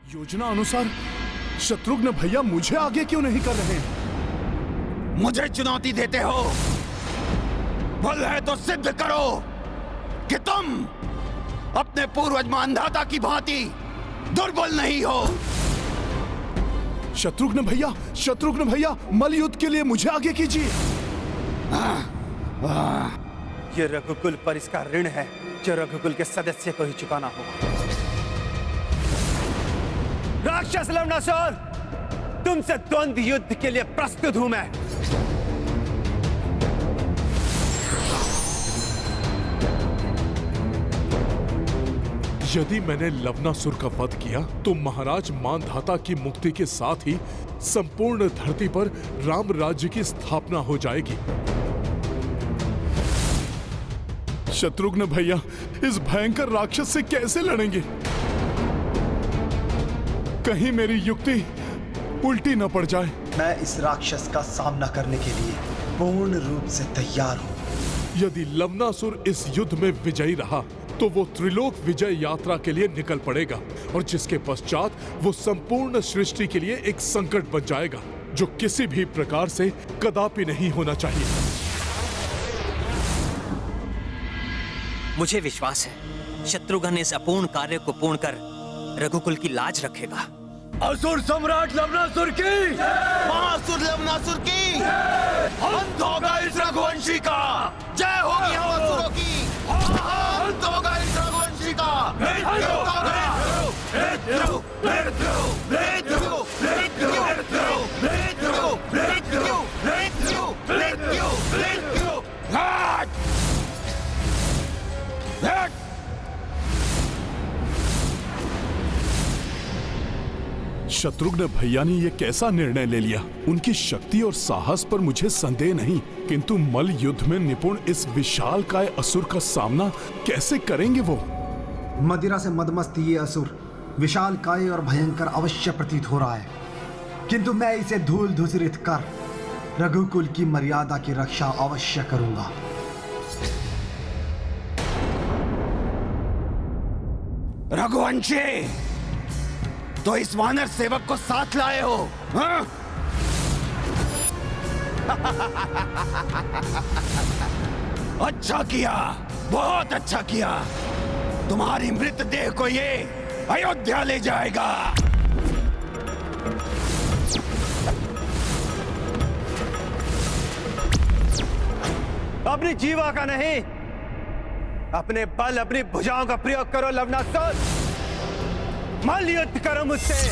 योजना अनुसार शत्रुघ्न भैया मुझे आगे क्यों नहीं कर रहे? मुझे चुनौती देते हो? बल है तो सिद्ध करो कि तुम अपने पूर्वज मानधाता की भांति दुर्बल नहीं हो। शत्रुघ्न भैया मल युद्ध के लिए मुझे आगे कीजिए। ये रघुकुल पर इसका ऋण है जो रघुकुल के सदस्य को ही चुकाना होगा। राक्षस लवणासुर, तुमसे द्वंद्व युद्ध के लिए प्रस्तुत हूं मैं। यदि मैंने लवणासुर का वध किया तो महाराज मानधाता की मुक्ति के साथ ही संपूर्ण धरती पर राम राज्य की स्थापना हो जाएगी। शत्रुघ्न भैया इस भयंकर राक्षस से कैसे लड़ेंगे? कहीं मेरी युक्ति उल्टी न पड़ जाए। मैं इस राक्षस का सामना करने के लिए पूर्ण रूप से तैयार हूं। यदि लवणासुर इस युद्ध में विजयी रहा तो वो त्रिलोक विजय यात्रा के लिए निकल पड़ेगा और जिसके पश्चात वो संपूर्ण सृष्टि के लिए एक संकट बन जाएगा जो किसी भी प्रकार से कदापि नहीं होना चाहिए। मुझे विश्वास है शत्रुघ्न इस अपूर्ण कार्य को पूर्ण कर रघुकुल की लाज रखेगा। असुर सम्राट लवणासुर की, महासुर लवणासुर की, अंत होगा इस रघुवंशी का। जय होगी हम असुरों की, अंत होगा इस रघुवंशी का। शत्रुघ्न भैया ने ये कैसा निर्णय ले लिया? उनकी शक्ति और साहस पर मुझे संदेह नहीं, किंतु मल युद्ध में निपुण इस विशालकाय असुर का सामना कैसे करेंगे वो? मदिरा से मदमस्त ये असुर विशालकाय और भयंकर अवश्य प्रतीत हो रहा है, किंतु मैं इसे धूल धूसरित कर रघुकुल की मर्यादा की रक्षा अवश्य करूंगा। रघुवंशी, तो इस वानर सेवक को साथ लाए हो, हाँ? अच्छा किया, बहुत अच्छा किया। तुम्हारी मृतदेह को ये अयोध्या ले जाएगा। अपनी जीवा का नहीं, अपने बल, अपनी भुजाओं का प्रयोग करो लवणासुर। मल युद्ध करो मुझसे,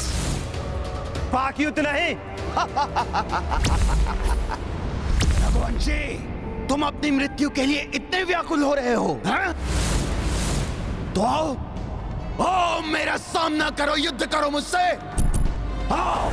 पाक युद्ध नहीं। रघुवंशी, तुम अपनी मृत्यु के लिए इतने व्याकुल हो रहे हो, हैं? तो आओ मेरा सामना करो, युद्ध करो मुझसे। आओ।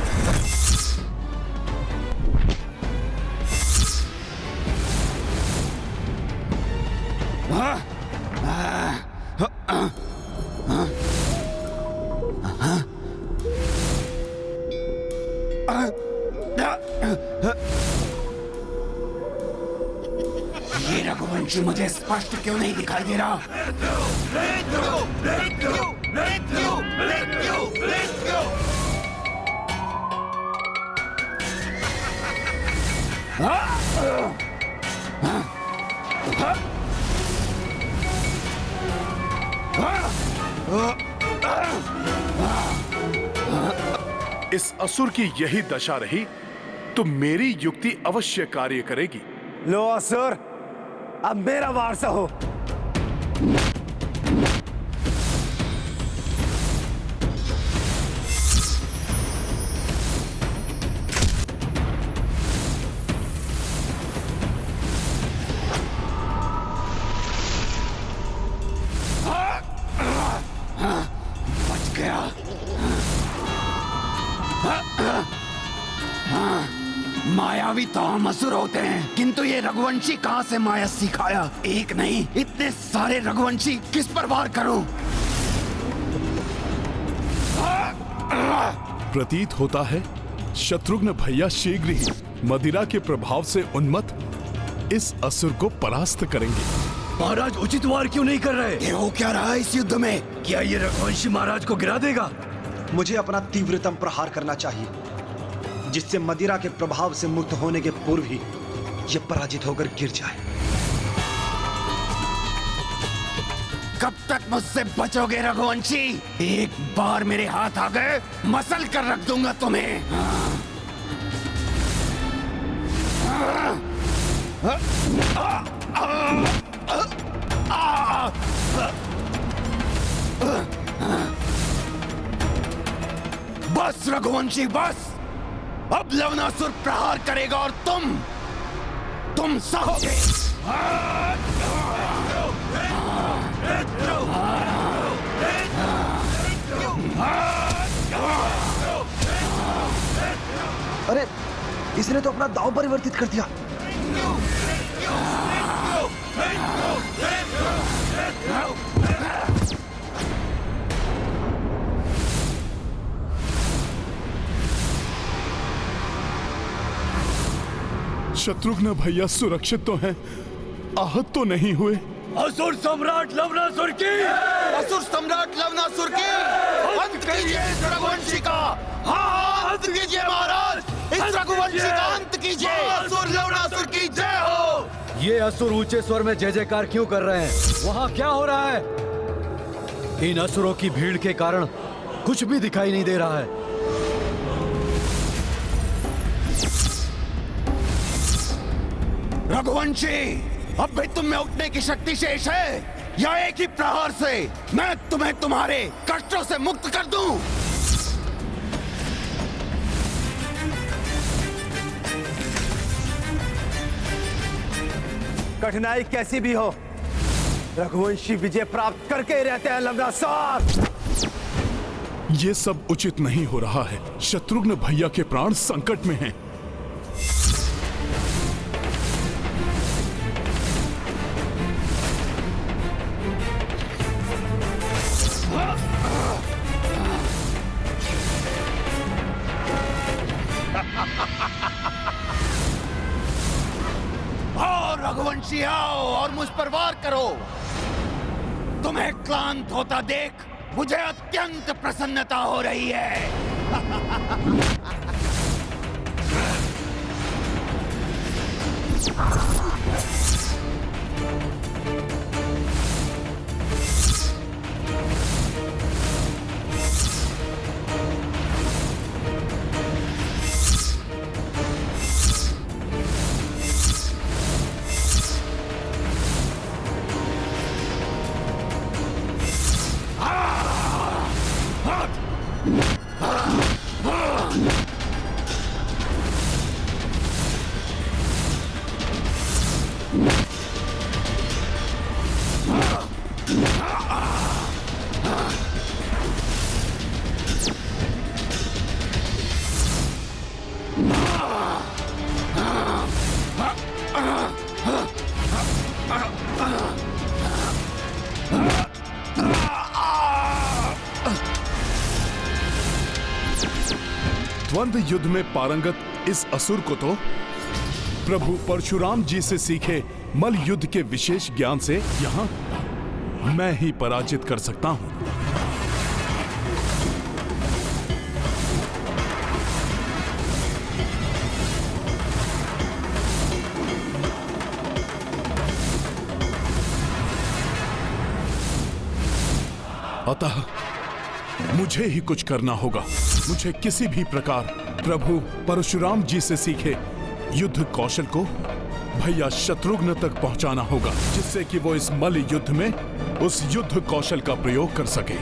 ये रघुवंशी मुझे स्पष्ट क्यों नहीं दिखाई दे रहा? इस असुर की यही दशा रही तो मेरी युक्ति अवश्य कार्य करेगी। लो असुर, अब मेरा वारसा हो। बच गया। मायावी तो हम असुर होते हैं, किंतु ये रघुवंशी कहाँ से माया सिखाया? एक नहीं, इतने सारे रघुवंशी किस पर वार करूं? प्रतीत होता है शत्रुघ्न भैया शीघ्र ही मदिरा के प्रभाव से उन्मत्त इस असुर को परास्त करेंगे। महाराज उचित वार क्यों नहीं कर रहे? ये हो क्या रहा है इस युद्ध में? क्या ये रघुवंशी महाराज को गिरा देगा? मुझे अपना तीव्रतम प्रहार करना चाहिए, जिससे मदिरा के प्रभाव से मुक्त होने के पूर्व ही यह पराजित होकर गिर जाए। कब तक मुझसे बचोगे रघुवंशी? एक बार मेरे हाथ आ गए, मसल कर रख दूंगा तुम्हें। बस रघुवंशी बस, अब लवनासुर प्रहार करेगा और तुम सहोगे। अरे, इसने तो अपना दांव परिवर्तित कर दिया। शत्रुघ्न भैया सुरक्षित तो हैं, आहत तो नहीं हुए। असुर सम्राट लवनासुर की, असुर सम्राट लवनासुर की अंत कीजिए इस रघुवंशी का। हाँ, अंत कीजिए महाराज, इस रघुवंशी का अंत कीजिए। असुर लवनासुर की जय हो। ये असुर ऊंचे स्वर में जय जयकार क्यों कर रहे हैं? वहां क्या हो रहा है? इन असुरों की भीड़ के कारण कुछ भी दिखाई नहीं दे रहा है। रघुवंशी, अब भी तुम में उठने की शक्ति शेष है, या एक ही प्रहार से मैं तुम्हें तुम्हारे कष्टों से मुक्त कर दूं? कठिनाई कैसी भी हो, रघुवंशी विजय प्राप्त करके ही रहते हैं लवनासुर। ये सब उचित नहीं हो रहा है। शत्रुघ्न भैया के प्राण संकट में हैं। आओ रघुवंशी, आओ और मुझ पर वार करो। तुम्हें क्लांत होता देख मुझे अत्यंत प्रसन्नता हो रही है। द्वंद्व युद्ध में पारंगत इस असुर को तो प्रभु परशुराम जी से सीखे मल युद्ध के विशेष ज्ञान से यहाँ मैं ही पराजित कर सकता हूँ। अतः मुझे ही कुछ करना होगा। मुझे किसी भी प्रकार प्रभु परशुराम जी से सीखे युद्ध कौशल को भैया शत्रुघ्न तक पहुंचाना होगा, जिससे कि वो इस मल्ल युद्ध में उस युद्ध कौशल का प्रयोग कर सके।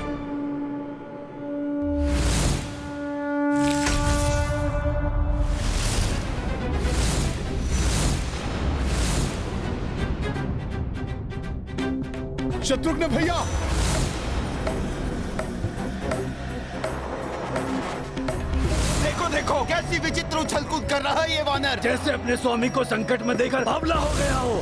शत्रुघ्न भैया, देखो कैसी विचित्र उछल कूद कर रहा है ये वानर। जैसे अपने स्वामी को संकट में देखकर बावला हो गया हो।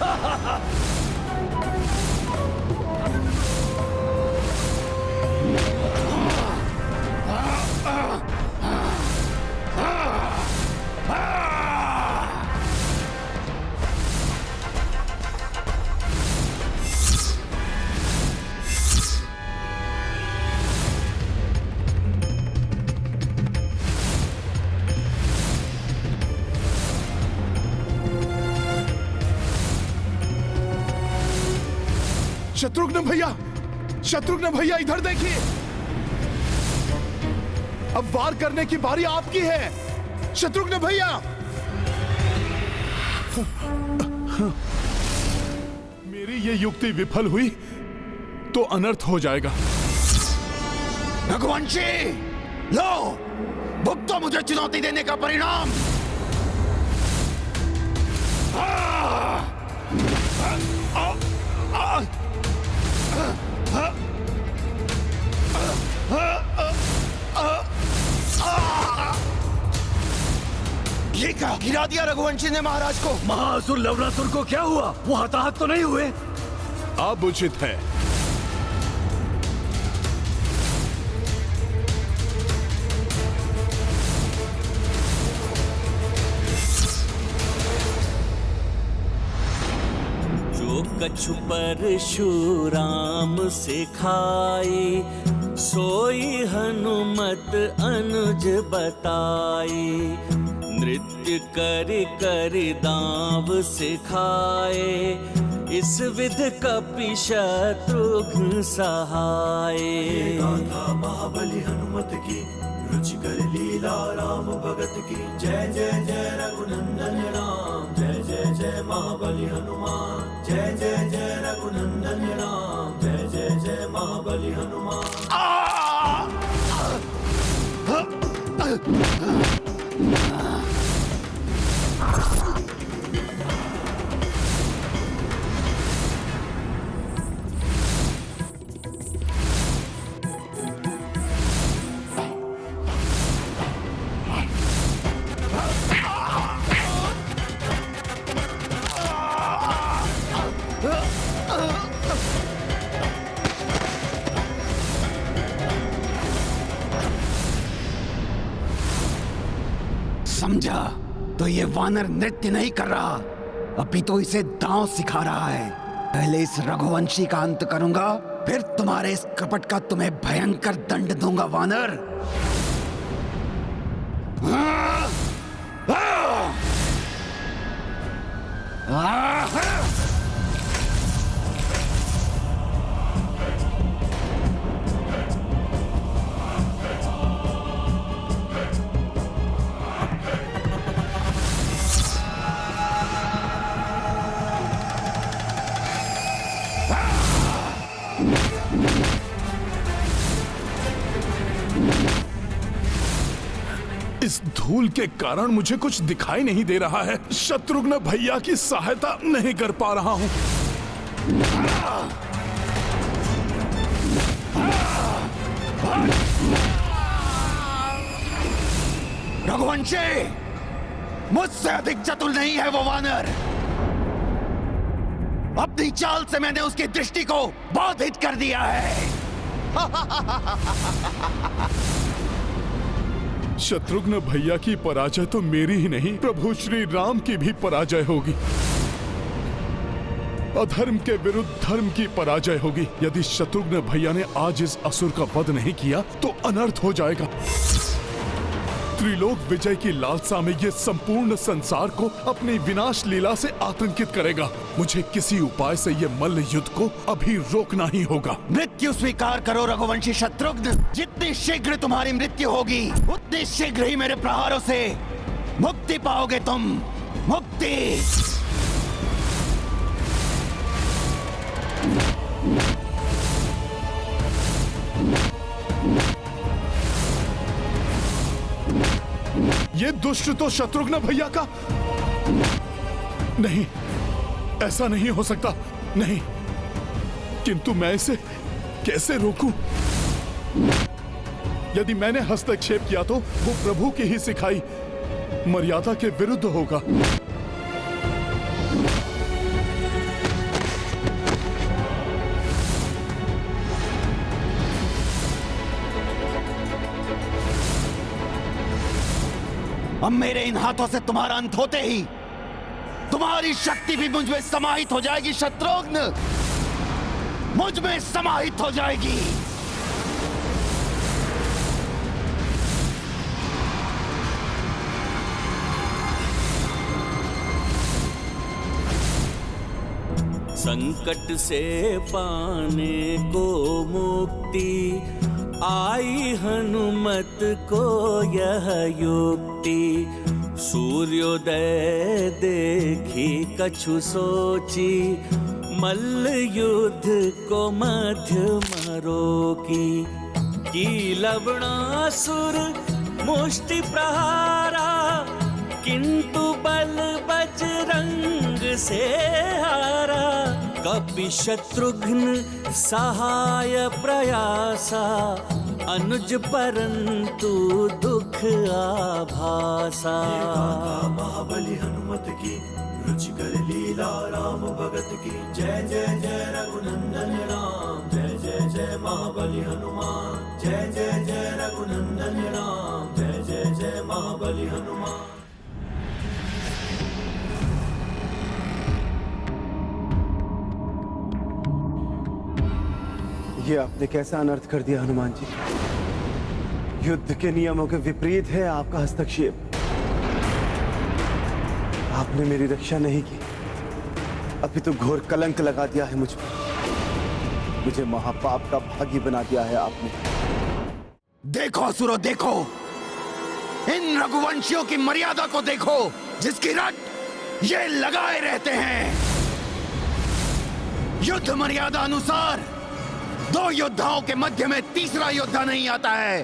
शत्रुघ्न भैया इधर देखिए। अब वार करने की बारी आपकी है शत्रुघ्न भैया। मेरी ये युक्ति विफल हुई तो अनर्थ हो जाएगा। रघुवंशी, लो भुगतो मुझे चुनौती देने का परिणाम। ये क्या गिरा दिया रघुवंशी ने महाराज को। महासुर लवणासुर को क्या हुआ? वो हताहत तो नहीं हुए? अब उचित है। जो कछु परशुराम सिखाए, सोई हनुमत अनुज बताए। नृत्य कर कर दाव सिखाए, इस विध कपि शत्रुघ्न सहाय। गाथा महाबली हनुमत की, रुचिकर लीला राम भगत की। जय जय जय रघुनंदन राम, जय जय जय महाबली हनुमान। जय जय जय रघुनंदन राम, जय जय जय महाबली हनुमान। समझा तो ये वानर नृत्य नहीं कर रहा, अभी तो इसे दांव सिखा रहा है। पहले इस रघुवंशी का अंत करूंगा, फिर तुम्हारे इस कपट का तुम्हें भयंकर दंड दूंगा वानर। इस धूल के कारण मुझे कुछ दिखाई नहीं दे रहा है। शत्रुघ्न भैया की सहायता नहीं कर पा रहा हूं। रघुवंशी, मुझसे अधिक चतुर नहीं है वो वानर। अपनी चाल से मैंने उसकी दृष्टि को बाधित कर दिया है। शत्रुघ्न भैया की पराजय तो मेरी ही नहीं, प्रभु श्री राम की भी पराजय होगी। अधर्म के विरुद्ध धर्म की पराजय होगी। यदि शत्रुघ्न भैया ने आज इस असुर का वध नहीं किया तो अनर्थ हो जाएगा। त्रिलोक विजय की लालसा में यह संपूर्ण संसार को अपनी विनाश लीला से आतंकित करेगा। मुझे किसी उपाय से यह मल्ल युद्ध को अभी रोकना ही होगा। मृत्यु स्वीकार करो रघुवंशी शत्रुघ्न। जितनी शीघ्र तुम्हारी मृत्यु होगी, उतनी शीघ्र ही मेरे प्रहारों से मुक्ति पाओगे तुम। मुक्ति। ये दुष्ट तो शत्रुघ्न भैया का नहीं, ऐसा नहीं हो सकता। नहीं, किंतु मैं इसे कैसे रोकूं? यदि मैंने हस्तक्षेप किया तो वो प्रभु की ही सिखाई मर्यादा के विरुद्ध होगा। अब मेरे इन हाथों से तुम्हारा अंत होते ही तुम्हारी शक्ति भी मुझ में समाहित हो जाएगी शत्रुघ्न, मुझ में समाहित हो जाएगी। संकट से पाने को मुक्ति, आई हनुमत को यह युक्ति। सूर्योदय देखी कछु सोची, मल्ल युद्ध को मध्य रोकी। की लवणासुर मुष्टि प्रहारा, किंतु बल बजरंग से हारा। कपि शत्रुघ्न सहाय प्रयासा, अनुज परंतु दुख आभासा। महाबली हनुमत की, रुचिकर लीला राम भगत की। जय जय जय रघुनंदन राम, जय जय जय महाबली हनुमान। जय जय जय रघुनंदन राम, जय जय जय महाबली हनुमान। ये आपने कैसा अनर्थ कर दिया हनुमान जी। युद्ध के नियमों के विपरीत है आपका हस्तक्षेप। आपने मेरी रक्षा नहीं की, अभी तो घोर कलंक लगा दिया है मुझ पर। मुझे महापाप का भागी बना दिया है आपने। देखो असुरो देखो, इन रघुवंशियों की मर्यादा को देखो, जिसकी रट ये लगाए रहते हैं। युद्ध मर्यादा अनुसार 2 योद्धाओं के मध्य में तीसरा योद्धा नहीं आता है।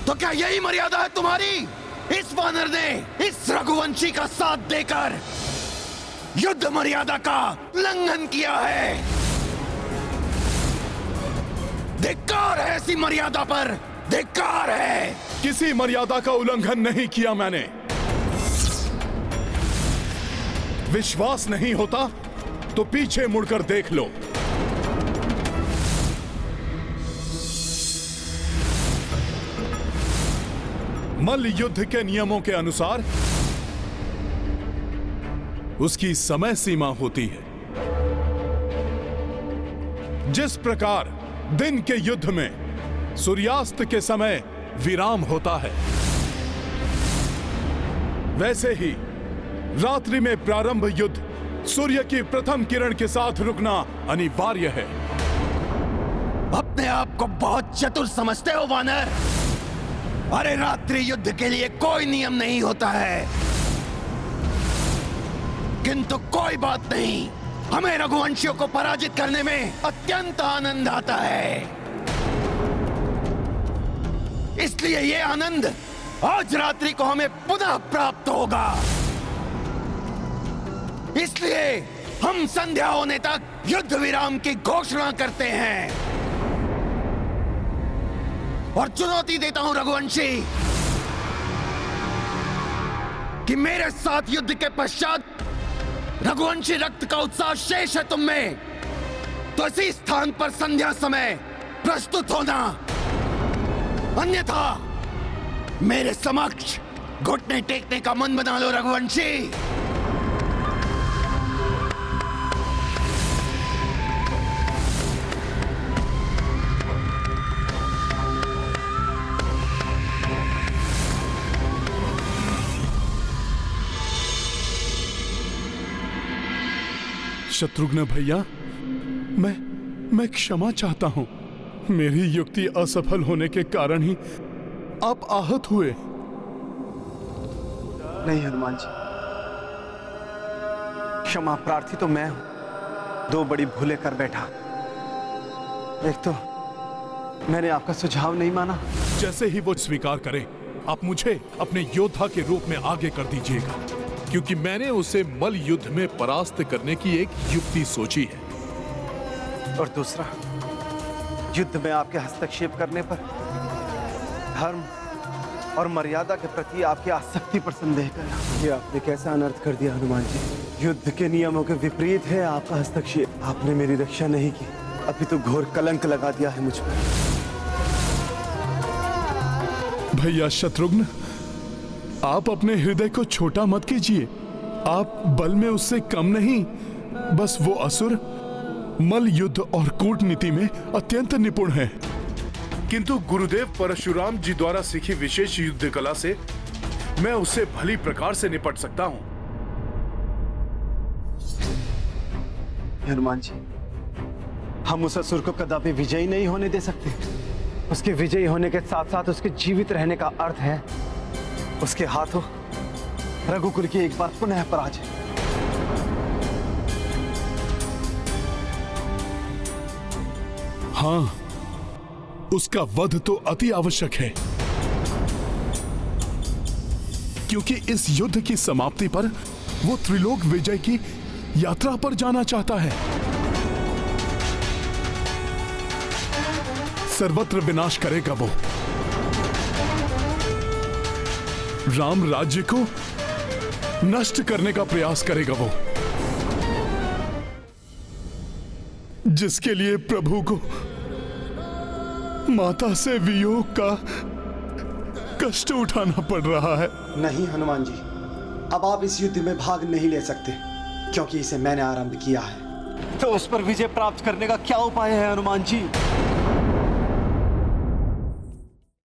तो क्या यही मर्यादा है तुम्हारी? इस वानर ने इस रघुवंशी का साथ देकर युद्ध मर्यादा का उल्लंघन किया है। धिक्कार है ऐसी मर्यादा पर, धिक्कार है। किसी मर्यादा का उल्लंघन नहीं किया मैंने। विश्वास नहीं होता तो पीछे मुड़कर देख लो। मल्ल युद्ध के नियमों के अनुसार उसकी समय सीमा होती है। जिस प्रकार दिन के युद्ध में सूर्यास्त के समय विराम होता है, वैसे ही रात्रि में प्रारंभ युद्ध सूर्य की प्रथम किरण के साथ रुकना अनिवार्य है। अपने आप को बहुत चतुर समझते हो वानर। अरे रात्रि युद्ध के लिए कोई नियम नहीं होता है, किंतु कोई बात नहीं, हमें रघुवंशियों को पराजित करने में अत्यंत आनंद आता है। इसलिए ये आनंद आज रात्रि को हमें पुनः प्राप्त होगा। इसलिए हम संध्या होने तक युद्ध विराम की घोषणा करते हैं और चुनौती देता हूं रघुवंशी कि मेरे साथ युद्ध के पश्चात रघुवंशी रक्त का उत्साह शेष है तुम में, तो इसी स्थान पर संध्या समय प्रस्तुत होना, अन्यथा मेरे समक्ष घुटने टेकने का मन बना लो रघुवंशी। शत्रुघ्न भैया, मैं क्षमा चाहता हूं। मेरी युक्ति असफल होने के कारण ही आप आहत हुए। नहीं हनुमान जी, क्षमा प्रार्थी तो मैं हूं। 2 बड़ी भूलें कर बैठा। एक तो मैंने आपका सुझाव नहीं माना। जैसे ही वो स्वीकार करे, आप मुझे अपने योद्धा के रूप में आगे कर दीजिएगा, क्योंकि मैंने उसे मल्ल युद्ध में परास्त करने की एक युक्ति सोची है। और दूसरा, युद्ध में आपके हस्तक्षेप करने पर धर्म और मर्यादा के प्रति आपकी आसक्ति पर संदेह करा। ये आपने कैसा अनर्थ कर दिया हनुमान जी। युद्ध के नियमों के विपरीत है आपका हस्तक्षेप। आपने मेरी रक्षा नहीं की, अभी तो घोर कलंक लगा दिया है मुझ पर। भैया शत्रुघ्न, आप अपने हृदय को छोटा मत कीजिए। आप बल में उससे कम नहीं, बस वो असुर मल्ल युद्ध और कूटनीति में अत्यंत निपुण है। किंतु गुरुदेव परशुराम जी द्वारा सीखी विशेष युद्ध कला से मैं उससे भली प्रकार से निपट सकता हूं। हनुमान जी, हम उस असुर को कदापि विजयी नहीं होने दे सकते। उसके विजयी होने के साथ साथ उसके जीवित रहने का अर्थ है उसके हाथों रघुकुल की एक बार पुनः पराजय। हाँ, उसका वध तो अति आवश्यक है, क्योंकि इस युद्ध की समाप्ति पर वो त्रिलोक विजय की यात्रा पर जाना चाहता है। सर्वत्र विनाश करेगा वो, राम राज्य को नष्ट करने का प्रयास करेगा वो, जिसके लिए प्रभु को माता से वियोग का कष्ट उठाना पड़ रहा है। नहीं हनुमान जी, अब आप इस युद्ध में भाग नहीं ले सकते, क्योंकि इसे मैंने आरंभ किया है। तो उस पर विजय प्राप्त करने का क्या उपाय है हनुमान जी?